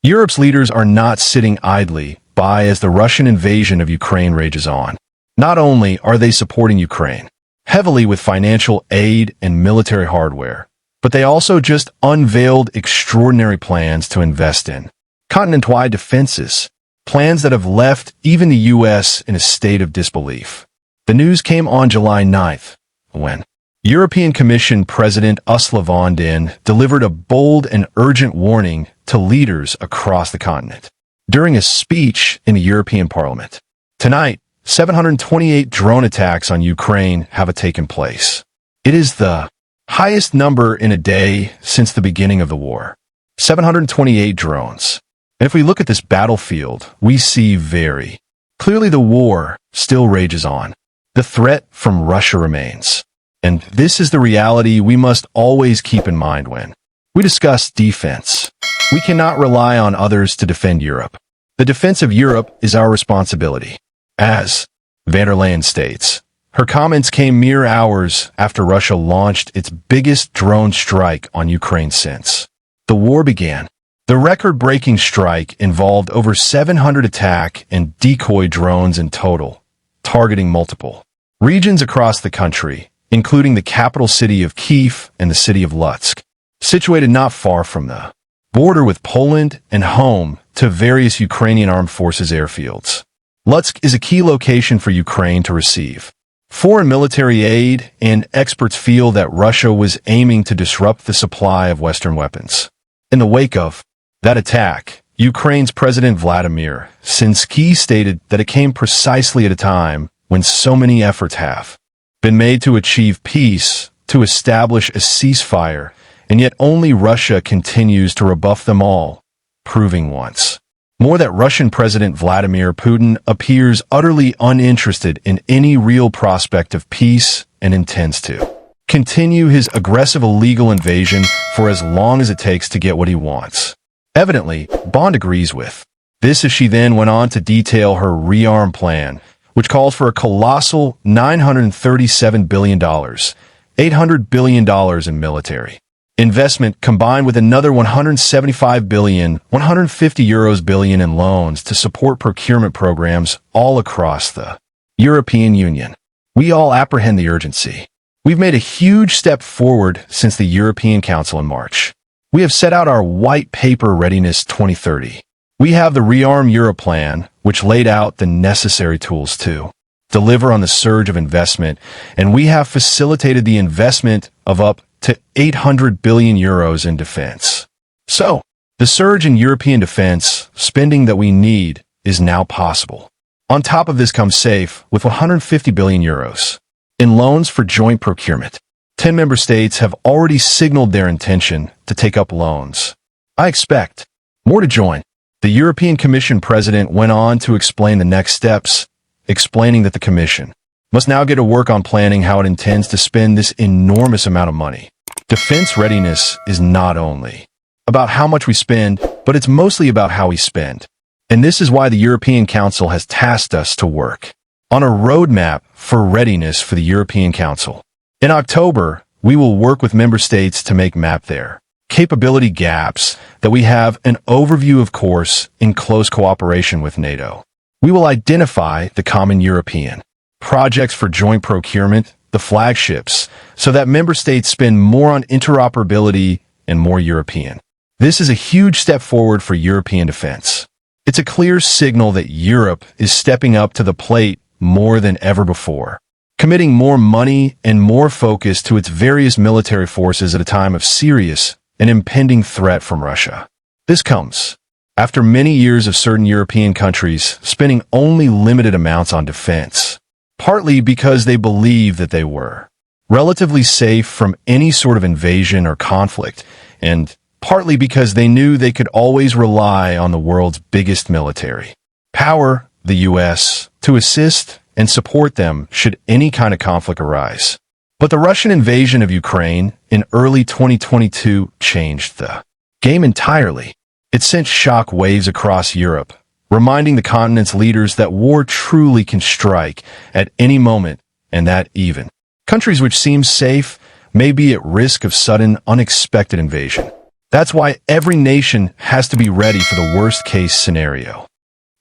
Europe's leaders are not sitting idly by as the Russian invasion of Ukraine rages on. Not only are they supporting Ukraine heavily with financial aid and military hardware, but they also just unveiled extraordinary plans to invest in continent-wide defenses, plans that have left even the U.S. in a state of disbelief. The news came on July 9th, when European Commission President Ursula von der Leyen delivered a bold and urgent warning to leaders across the continent during a speech in the European Parliament. Tonight, 728 drone attacks on Ukraine have taken place. It is the highest number in a day since the beginning of the war. 728 drones. And if we look at this battlefield, we see very clearly the war still rages on. The threat from Russia remains. And this is the reality we must always keep in mind when we discuss defense. We cannot rely on others to defend Europe. The defense of Europe is our responsibility. As von der Leyen states, her comments came mere hours after Russia launched its biggest drone strike on Ukraine since the war began. The record-breaking strike involved over 700 attack and decoy drones in total, targeting multiple regions across the country, including the capital city of Kyiv and the city of Lutsk, situated not far from the border with Poland and home to various Ukrainian armed forces airfields. Lutsk is a key location for Ukraine to receive foreign military aid, and experts feel that Russia was aiming to disrupt the supply of Western weapons. In the wake of that attack, Ukraine's President Vladimir Zelensky stated that it came precisely at a time when so many efforts have been made to achieve peace, to establish a ceasefire, and yet only Russia continues to rebuff them all, proving once more that Russian President Vladimir Putin appears utterly uninterested in any real prospect of peace and intends to continue his aggressive illegal invasion for as long as it takes to get what he wants. Evidently, Bond agrees with this as she then went on to detail her rearm plan, which calls for a colossal $937 billion, $800 billion in military investment combined with another 175 billion, 150 euros billion in loans to support procurement programs all across the European Union. We all apprehend the urgency. We've made a huge step forward since the European Council in March. We have set out our White Paper Readiness 2030. We have the Rearm Europe plan, which laid out the necessary tools to deliver on the surge of investment, and we have facilitated the investment of up to 800 billion euros in defense. So, the surge in European defense spending that we need is now possible. On top of this comes SAFE with 150 billion euros in loans for joint procurement. 10 member states have already signaled their intention to take up loans. I expect more to join. The European Commission President went on to explain the next steps, explaining that the Commission must now get to work on planning how it intends to spend this enormous amount of money. Defense readiness is not only about how much we spend, but it's mostly about how we spend. And this is why the European Council has tasked us to work on a roadmap for readiness for the European Council. In October, we will work with member states to map their capability gaps that we have an overview, of course, in close cooperation with NATO. We will identify the common European projects for joint procurement, the flagships, so that member states spend more on interoperability and more European. This is a huge step forward for European defense. It's a clear signal that Europe is stepping up to the plate more than ever before, committing more money and more focus to its various military forces at a time of serious and impending threat from Russia. This comes after many years of certain European countries spending only limited amounts on defense, partly because they believed that they were relatively safe from any sort of invasion or conflict, and partly because they knew they could always rely on the world's biggest military power, the U.S., to assist and support them should any kind of conflict arise. But the Russian invasion of Ukraine in early 2022 changed the game entirely. It sent shock waves across Europe, reminding the continent's leaders that war truly can strike at any moment, and that even countries which seem safe may be at risk of sudden, unexpected invasion. That's why every nation has to be ready for the worst-case scenario.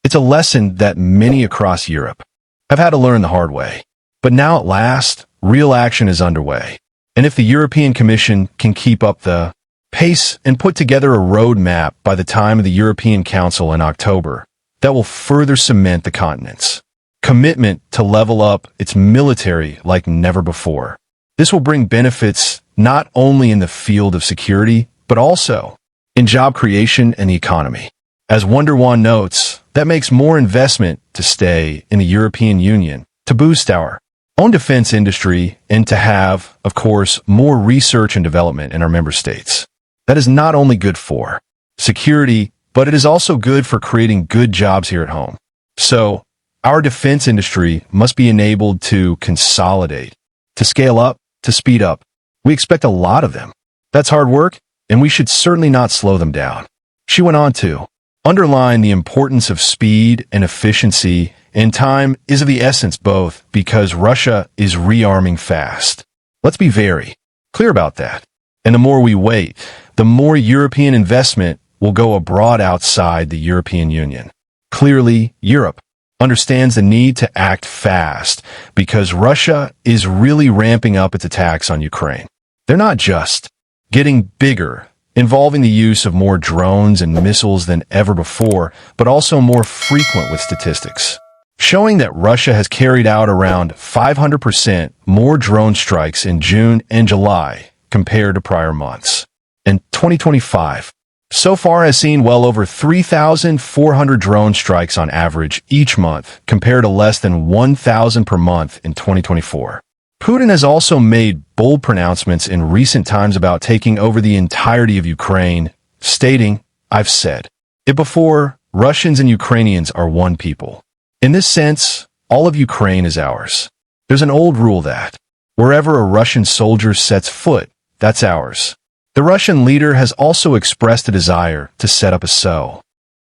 It's a lesson that many across Europe have had to learn the hard way. But now at last, real action is underway. And if the European Commission can keep up the pace and put together a roadmap by the time of the European Council in October, that will further cement the continent's commitment to level up its military like never before. This will bring benefits not only in the field of security, but also in job creation and the economy. As Wonderwan notes, that makes more investment to stay in the European Union, to boost our own defense industry, and to have, of course, more research and development in our member states. That is not only good for security, but it is also good for creating good jobs here at home. So, our defense industry must be enabled to consolidate, to scale up, to speed up. We expect a lot of them. That's hard work, and we should certainly not slow them down. She went on to underline the importance of speed and efficiency, and time is of the essence both because Russia is rearming fast. Let's be very clear about that. And the more we wait, the more European investment will go abroad outside the European Union. Clearly, Europe understands the need to act fast because Russia is really ramping up its attacks on Ukraine. They're not just getting bigger, involving the use of more drones and missiles than ever before, but also more frequent with statistics, showing that Russia has carried out around 500% more drone strikes in June and July compared to prior months. And 2025 so far has seen well over 3,400 drone strikes on average each month, compared to less than 1,000 per month in 2024. Putin has also made bold pronouncements in recent times about taking over the entirety of Ukraine, stating, "I've said it before, Russians and Ukrainians are one people. In this sense, all of Ukraine is ours. There's an old rule that wherever a Russian soldier sets foot, that's ours." The Russian leader has also expressed a desire to set up a